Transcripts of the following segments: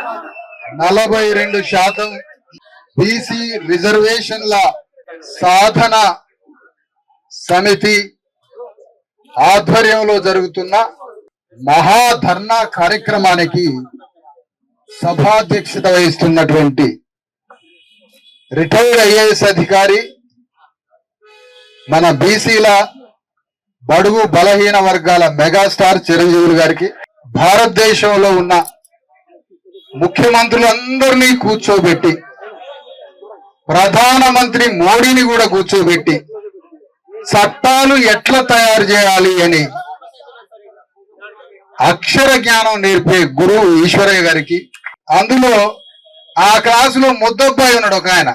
42% BC రిజర్వేషన్ల సాధన సమితి ఆధ్వర్యంలో జరుగుతున్న మహాధర్నా కార్యక్రమానికి సభాధ్యక్షత వహిస్తున్నటువంటి రిటైర్డ్ ఐఏఎస్ అధికారి మన బీసీల బడుగు బలహీన వర్గాల మెగాస్టార్ చిరంజీవి గారికి, భారతదేశంలో ఉన్న ముఖ్యమంత్రులందరినీ కూర్చోబెట్టి ప్రధానమంత్రి మోడీని కూడా కూర్చోబెట్టి చట్టాలు ఎట్లా తయారు చేయాలి అని అక్షర జ్ఞానం నేర్పే గురువు ఈశ్వరయ్య గారికి, అందులో ఆ క్లాసులో ముద్దబ్బాయి ఉన్నాడు ఒక ఆయన,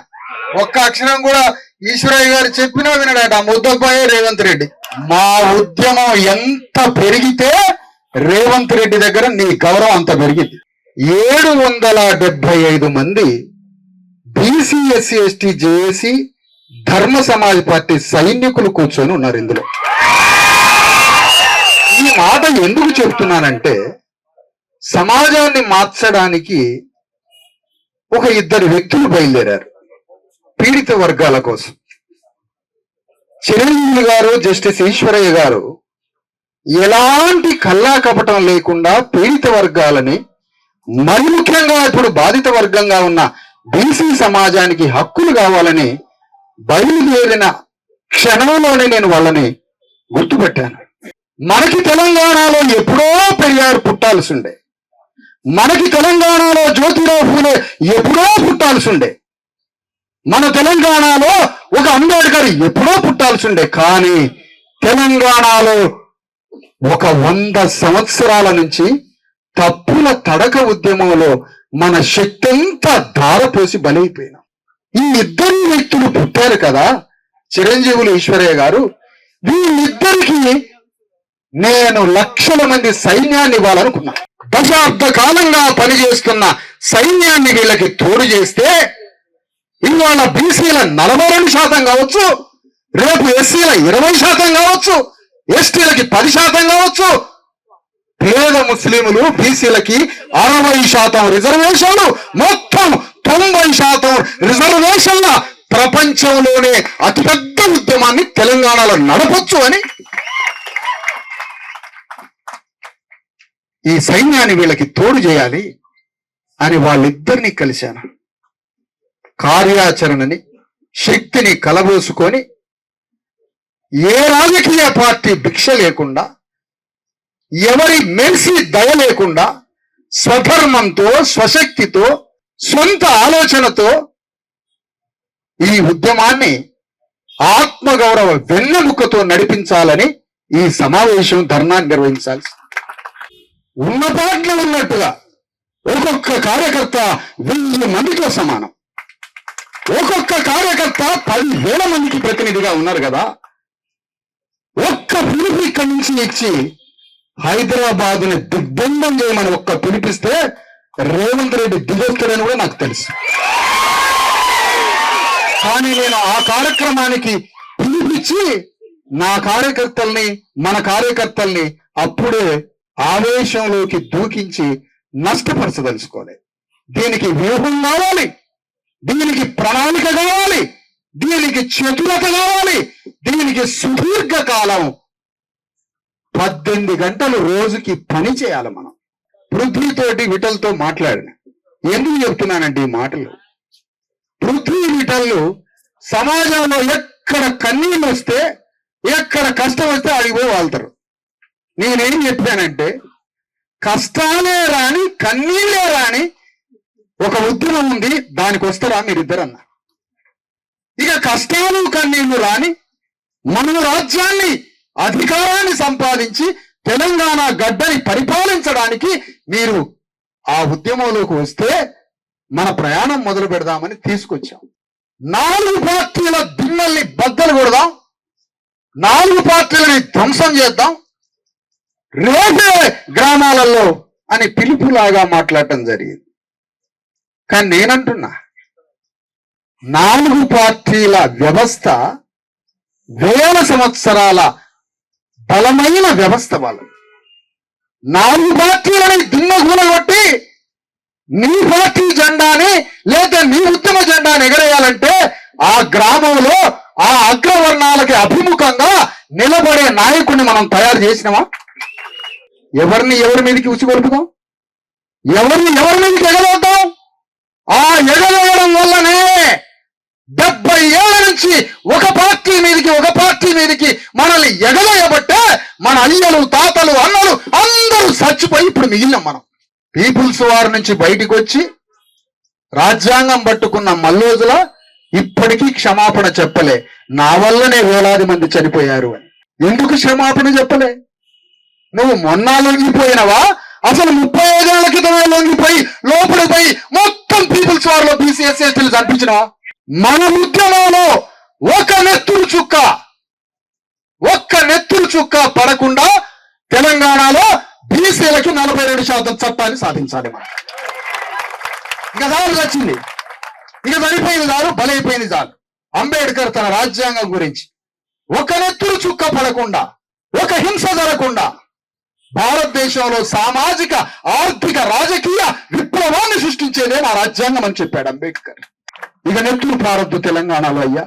ఒక్క అక్షరం కూడా ఈశ్వరయ్య గారు చెప్పినా వినడాట. ముద్దబ్బాయి రేవంత్ రెడ్డి. మా ఉద్యమం ఎంత పెరిగితే రేవంత్ రెడ్డి దగ్గర నీ గౌరవం అంత పెరిగింది. 775 మంది బీసీ ఎస్సీ ఎస్టీ జేఏసీ ధర్మ సమాజ్ పార్టీ సైనికులు కూర్చొని ఉన్నారు ఇందులో. ఈ మాట ఎందుకు చెప్తున్నానంటే, సమాజాన్ని మార్చడానికి ఒక 2 వ్యక్తులు బయలుదేరారు పీడిత వర్గాల కోసం. చిరంజీవి గారు, జస్టిస్ ఈశ్వరయ్య గారు ఎలాంటి కల్లా కపటం లేకుండా పీడిత వర్గాలని, మరి ముఖ్యంగా ఇప్పుడు బాధిత వర్గంగా ఉన్న బీసీ సమాజానికి హక్కులు కావాలని బయలుదేరిన క్షణంలోనే నేను వాళ్ళని గుర్తుపెట్టాను. మనకి తెలంగాణలో ఎప్పుడో పెరియార్ పుట్టాల్సి ఉండే, మనకి తెలంగాణలో జ్యోతిరావు ఫూలే ఎప్పుడో పుట్టాల్సి ఉండే, మన తెలంగాణలో ఒక అంబేద్కర్ ఎప్పుడో పుట్టాల్సి ఉండే. కానీ తెలంగాణలో ఒక 100 సంవత్సరాల నుంచి తప్పుల తడక ఉద్యమంలో మన శక్తి అంతా ధారపోసి బలైపోయినాం. ఈ 2 వ్యక్తులు పుట్టారు కదా, చిరంజీవులు, ఈశ్వరయ్య గారు. వీళ్ళిద్దరికి నేను లక్షల మంది సైన్యాన్ని ఇవ్వాలనుకున్నా. దశాబ్ద కాలంగా పనిచేస్తున్న సైన్యాన్ని వీళ్ళకి తోడు చేస్తే ఇవాళ బీసీల 42% కావచ్చు, రేపు ఎస్సీల 20% కావచ్చు, ఎస్టీలకి 10% కావచ్చు, పేద ముస్లింలు బీసీలకి 60% రిజర్వేషన్లు, మొత్తం 90% రిజర్వేషన్ల ప్రపంచంలోనే అతిపెద్ద ఉద్యమాన్ని తెలంగాణలో నడపొచ్చు అని ఈ సైన్యాన్ని వీళ్ళకి తోడు చేయాలి అని వాళ్ళిద్దరినీ కలిశాను. కార్యాచరణని, శక్తిని కలబోసుకొని ఏ రాజకీయ పార్టీ భిక్ష లేకుండా, ఎవరి మెరిసి దయ లేకుండా, స్వధర్మంతో, స్వశక్తితో, సొంత ఆలోచనతో ఈ ఉద్యమాన్ని ఆత్మగౌరవ వెన్నెముకతో నడిపించాలని ఈ సమావేశం, ధర్నాన్ని నిర్వహించాల్సి. ఉన్నపాట్లో ఉన్నట్టుగా ఒక్కొక్క కార్యకర్త 1000 మందితో సమానం. ఒక్కొక్క కార్యకర్త 10,000 మందికి ప్రతినిధిగా ఉన్నారు కదా. ఒక్క పిలుపు ఇక్కడి నుంచి ఇచ్చి హైదరాబాద్ని దిగ్బంధం చేయమని ఒక్క పిలిపిస్తే రేవంత్ రెడ్డి దిగొస్తాడని కూడా నాకు తెలుసు. కానీ నేను ఆ కార్యక్రమానికి పిలిపించి నా కార్యకర్తల్ని, మన కార్యకర్తల్ని అప్పుడే ఆవేశంలోకి దూకించి నష్టపరచదలుచుకోలేదు. దీనికి వ్యూహం కావాలి, దీనికి ప్రణాళిక కావాలి, దీనికి చతురత కావాలి, దీనికి సుదీర్ఘకాలం 18 గంటలు రోజుకి పని చేయాలి. మనం పృథ్వీతోటి, విఠల్తో మాట్లాడిన. ఎందుకు చెప్తున్నానంటే ఈ మాటలు, పృథ్వీ విఠలు సమాజంలో ఎక్కడ కన్నీళ్ళు వస్తే, ఎక్కడ కష్టం వస్తే అడిగిపోయి వాళ్తారు. నేనేం చెప్పానంటే, కష్టాలే రాని, కన్నీళ్ళే రాని ఒక ఉద్యమం ఉంది, దానికి వస్తారా మీరిద్దరన్నా. ఇక కష్టాలు కన్నీళ్లు రాని మన రాజ్యాన్ని, అధికారాన్ని సంపాదించి తెలంగాణ గడ్డని పరిపాలించడానికి మీరు ఆ ఉద్యమంలోకి వస్తే మన ప్రయాణం మొదలు పెడదామని తీసుకొచ్చాం. 4 పార్టీల దిమ్మల్ని బద్దలు కొడదాం, 4 పార్టీలని ధ్వంసం చేద్దాం, రేపే గ్రామాలలో అని పిలుపులాగా మాట్లాడటం జరిగింది. కానీ నేనంటున్నా, 4 పార్టీల వ్యవస్థ 1000 సంవత్సరాల బలమైన వ్యవస్థ. వాళ్ళు 4 పార్టీలని దున్నగూల కొట్టి నీ పార్టీ జెండాని లేదా నీ ఉద్యమ జెండాని ఎగరేయాలంటే ఆ గ్రామంలో ఆ అగ్రవర్ణాలకి అభిముఖంగా నిలబడే నాయకుడిని మనం తయారు చేసినామా? ఎవరి మీదకి ఉసిగొలుపుదాం? ఎవరి మీదకి ఎగదోద్దాం? ఆ ఎగదోయడం వల్లనే 70 ఏళ్ల నుంచి ఒక పార్టీ మీదకి మనల్ని ఎగదోయబట్టే మన అయ్యలు, తాతలు, అన్నలు అందరూ చచ్చిపోయి ఇప్పుడు మిగిలినాం మనం. పీపుల్స్ వార్ నుంచి బయటికి వచ్చి రాజ్యాంగం పట్టుకున్న మల్లోజుల ఇప్పటికీ క్షమాపణ చెప్పలే. నా వల్లనే వేలాది మంది చనిపోయారు అని. ఎందుకు క్షమాపణ చెప్పలే? నువ్వు మొన్న లొంగిపోయినవా? అసలు 35 ఏళ్ల క్రితమే లొంగిపోయి లోపలికి పోయి మొత్తం పీపుల్స్ వార్ లో బీసీ ఎస్సీ ఎస్టీలు చంపించినవా? మన ఉద్యమంలో ఒక్క నెత్తురు చుక్క పడకుండా తెలంగాణలో బీసీలకి 42% చట్టాన్ని సాధించాలి మనం. ఇక చాలు వచ్చింది, ఇక సరిపోయింది చాలు, బలైపోయింది చాలు. అంబేద్కర్ తన రాజ్యాంగం గురించి ఒక నెత్తురు చుక్క పడకుండా, ఒక హింస జరగకుండా భారతదేశంలో సామాజిక, ఆర్థిక, రాజకీయ విప్లవాన్ని సృష్టించేదే నా రాజ్యాంగం అని చెప్పాడు అంబేద్కర్. ఇక నెత్తురు పారొద్దు తెలంగాణలో అయ్యా.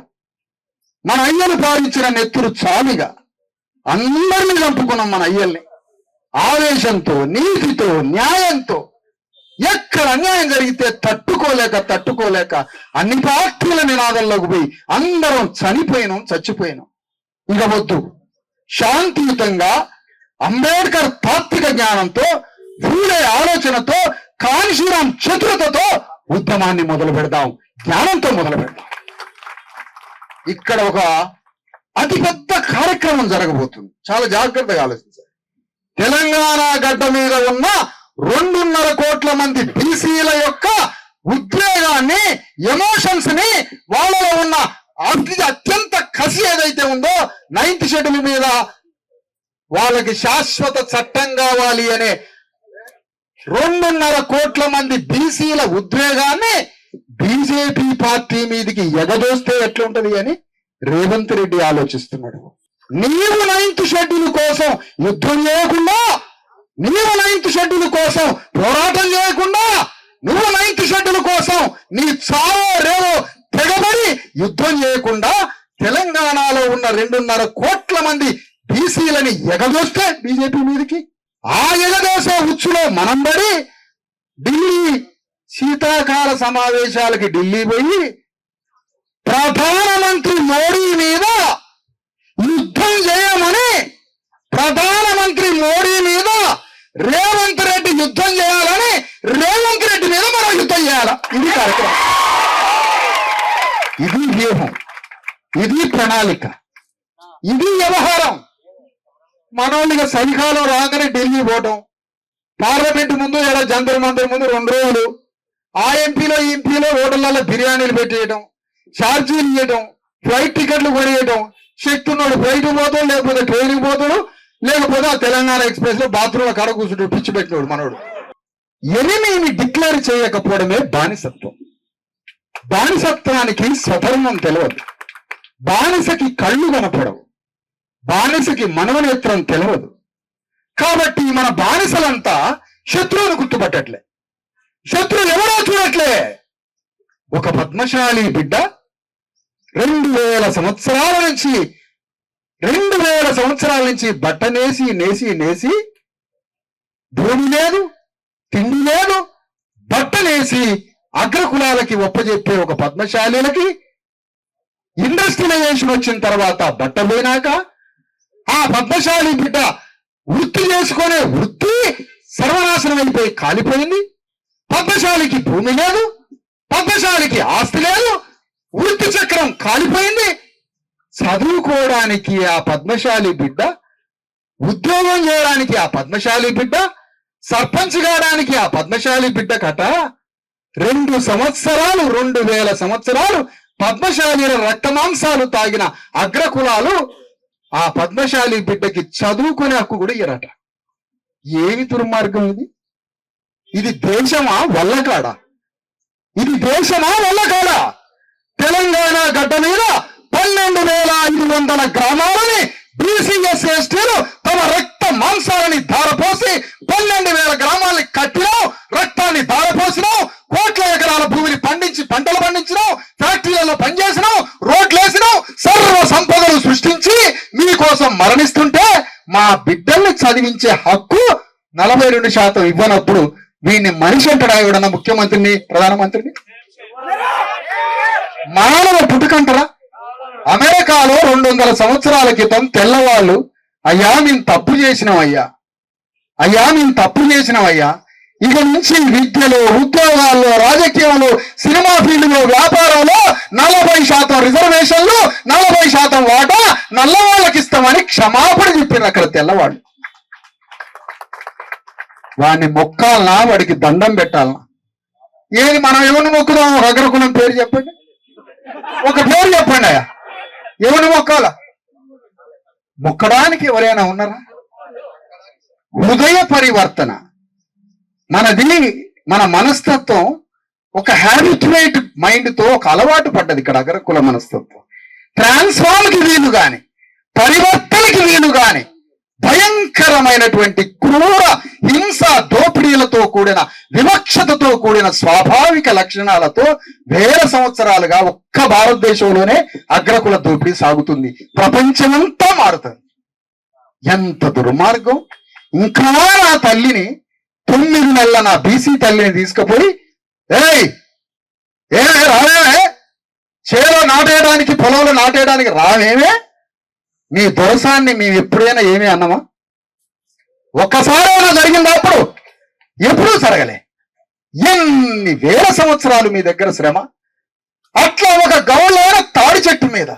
మన అయ్యలు పారించిన నెత్తురు చాలుగా. అందరినీ చంపుకున్నాం మన అయ్యల్ని. ఆవేశంతో, నీతితో, న్యాయంతో. ఎక్కడ అన్యాయం జరిగితే తట్టుకోలేక అన్ని పార్టీల నినాదంలోకి పోయి అందరం చచ్చిపోయినాం. ఇక వద్దు, శాంతియుతంగా అంబేద్కర్ తాత్విక జ్ఞానంతో, ఫూలే ఆలోచనతో, కాన్షీరాం చతురతతో ఉద్యమాన్ని మొదలు పెడదాం, జ్ఞానంతో మొదలు పెడదాం. ఇక్కడ ఒక అతిపెద్ద కార్యక్రమం జరగబోతుంది. చాలా జాగ్రత్తగా ఆలోచించాలి. తెలంగాణ గడ్డ మీద ఉన్న 2.5 కోట్ల మంది బీసీల యొక్క ఉద్వేగాన్ని, ఎమోషన్స్ ని, వాళ్ళలో ఉన్న అత్యంత కసి ఏదైతే ఉందో 9th షెడ్యూల్ మీద వాళ్ళకి శాశ్వత చట్టం కావాలి అనే 2.5 కోట్ల మంది బీసీల ఉద్వేగాన్ని బీజేపీ పార్టీ మీదకి ఎగదోస్తే ఎట్లుంటది అని రేవంత్ రెడ్డి ఆలోచిస్తున్నాడు. నీవు 9th షెడ్యూల్ కోసం యుద్ధం చేయకుండా, నీవు 9th షెడ్యూల్ కోసం పోరాటం చేయకుండా, నువ్వు 9th షెడ్యూల్ కోసం నీ చావో రేవో తెగబడి యుద్ధం చేయకుండా తెలంగాణలో ఉన్న 2.5 కోట్ల మంది బీసీలని ఎగదోస్తే బీజేపీ మీదకి, ఆ ఎగదోసే ఉచ్చులో మనం పడి ఢిల్లీ శీతాకాల సమావేశాలకి ఢిల్లీ పోయి ప్రధానమంత్రి మోడీ మీద యుద్ధం చేయమని, ప్రధానమంత్రి మోడీ మీద రేవంత్ రెడ్డి యుద్ధం చేయాలని, రేవంత్ రెడ్డి మీద మనం యుద్ధం చేయాల. ఇది కార్యక్రమం, ఇది వ్యూహం, ఇది ప్రణాళిక, ఇది వ్యవహారం. మనోళ్ళిగా సరికాలం రాగానే ఢిల్లీ పోవటం, పార్లమెంట్ ముందు ఇలా జంతర్ మంతర్ ముందు 2 రోజులు, ఆ ఎంపీలో ఈ ఎంపీలో హోటళ్లలో బిర్యానీలు పెట్టేయడం, ఛార్జీలు ఇవ్వడం, ఫ్లైట్ టికెట్లు కొనియడం. శక్తి ఉన్నాడు ఫ్లైట్ పోతాడు, లేకపోతే ట్రైన్కి పోతాడు, లేకపోతే ఆ తెలంగాణ ఎక్స్ప్రెస్ లో బాత్రూంలో కడ కూర్చుంటాడు, పిచ్చి పెట్టినాడు మనోడు. ఎనిమిని డిక్లేర్ చేయకపోవడమే బానిసత్వం. బానిసత్వానికి స్వధర్మం తెలియదు, బానిసకి కళ్ళు కనపడవు, బానిసకి మనవనేత్రం తెలియదు. కాబట్టి మన బానిసలంతా శత్రువును గుర్తుపట్టట్లే, శత్రువు ఎవరో చూడట్లే. ఒక పద్మశాలి బిడ్డ 2000 సంవత్సరాల నుంచి బట్ట నేసి భూమి లేదు, తిండి లేదు, బట్ట నేసి అగ్రకులాలకి ఒప్పజెప్పే ఒక పద్మశాలీలకి ఇండస్ట్రియలైజేషన్ వచ్చిన తర్వాత బట్ట పోయినాక ఆ పద్మశాలి బిడ్డ వృత్తి చేసుకునే వృత్తి సర్వనాశనం అయిపోయి కాలిపోయింది. పద్మశాలికి భూమి లేదు, పద్మశాలికి ఆస్తి లేదు, వృత్తి చక్రం కాలిపోయింది. చదువుకోవడానికి ఆ పద్మశాలి బిడ్డ, ఉద్యోగం చేయడానికి ఆ పద్మశాలి బిడ్డ, సర్పంచ్ కావడానికి ఆ పద్మశాలి బిడ్డ కట 2 సంవత్సరాలు 2000 సంవత్సరాలు పద్మశాలీల రక్తమాంసాలు తాగిన అగ్రకులాలు ఆ పద్మశాలి బిడ్డకి చదువుకునే హక్కు కూడా ఇయ్యరట. ఏమి దుర్మార్గం ఇది? ఇది దేశమా వల్లకాడా? ఇది దేశమా వల్లకాడా? తెలంగాణ గడ్డ మీద 12,500 గ్రామాలని బీసీ ఎస్సీ ఎస్టీలు తమ రక్త మాంసాలని ధారపోసి 12,000 గ్రామాలని కట్టినాం, రక్తాన్ని ధారపోసినాం, కోట్ల ఎకరాల భూమిని పండించి పంటలు పండించినాం, ఫ్యాక్టరీలలో పనిచేసినాం, రోడ్లు వేసినాం, సర్వ సంపదలు సృష్టించి మీకోసం మరణిస్తుంటే మా బిడ్డల్ని చదివించే హక్కు 42% ఇవ్వనప్పుడు వీడిని మనిషి అంటాడా? ఎవడన్నా ముఖ్యమంత్రిని, ప్రధానమంత్రిని? మానవ పుట్టుకంటారా? అమెరికాలో 200 సంవత్సరాల క్రితం తెల్లవాళ్ళు, అయ్యా మేము తప్పు చేసినామయ్యా, అయ్యా మేము తప్పు చేసినామయ్యా, ఇక నుంచి విద్యలో, ఉద్యోగాల్లో, రాజకీయంలో, సినిమా ఫీల్డ్లో, వ్యాపారంలో 40% రిజర్వేషన్లు, 40% వాటా నల్లవాళ్ళకి ఇస్తామని క్షమాపణ చెప్పారు అక్కడ తెల్లవాళ్ళు. వాడిని మొక్కాలనా, వాడికి దండం పెట్టాలనా? ఏది మనం ఎవరిని మొక్కుదాం? ఒక అగ్రకులం పేరు చెప్పండి, ఒక పేరు చెప్పండి. అయ్యా ఎవరిని మొక్కాల? మొక్కడానికి ఎవరైనా ఉన్నారా? హృదయ పరివర్తన మనది. మన మనస్తత్వం ఒక హ్యాబిట్యుయేట్ మైండ్ తో ఒక అలవాటు పడ్డది. ఇక్కడ అగ్రకుల మనస్తత్వం ట్రాన్స్ఫార్మ్ కి వీలు గాని, పరివర్తనకి వీలు గాని, భయంకరమైనటువంటి క్రూర హింస, దోపిడీలతో కూడిన, వివక్షతతో కూడిన స్వాభావిక లక్షణాలతో వేల సంవత్సరాలుగా ఒక్క భారతదేశంలోనే అగ్రకుల దోపిడీ సాగుతుంది. ప్రపంచమంతా మారుతుంది. ఎంత దుర్మార్గం! ఇంకా నా తల్లిని, 9 నెలల నా బీసీ తల్లిని తీసుకుపోయి, రావేమే చేలో నాటేయడానికి, పొలంలో నాటేయడానికి రావేమే, నీ దోషాన్ని మేము ఎప్పుడైనా ఏమీ అన్నామా? ఒక్కసారి అయినా జరిగిందా? అప్పుడు ఎప్పుడూ జరగలే. ఎన్ని వేల సంవత్సరాలు మీ దగ్గర శ్రమ. అట్లా ఒక గౌళ్ళైన తాడి చెట్టు మీద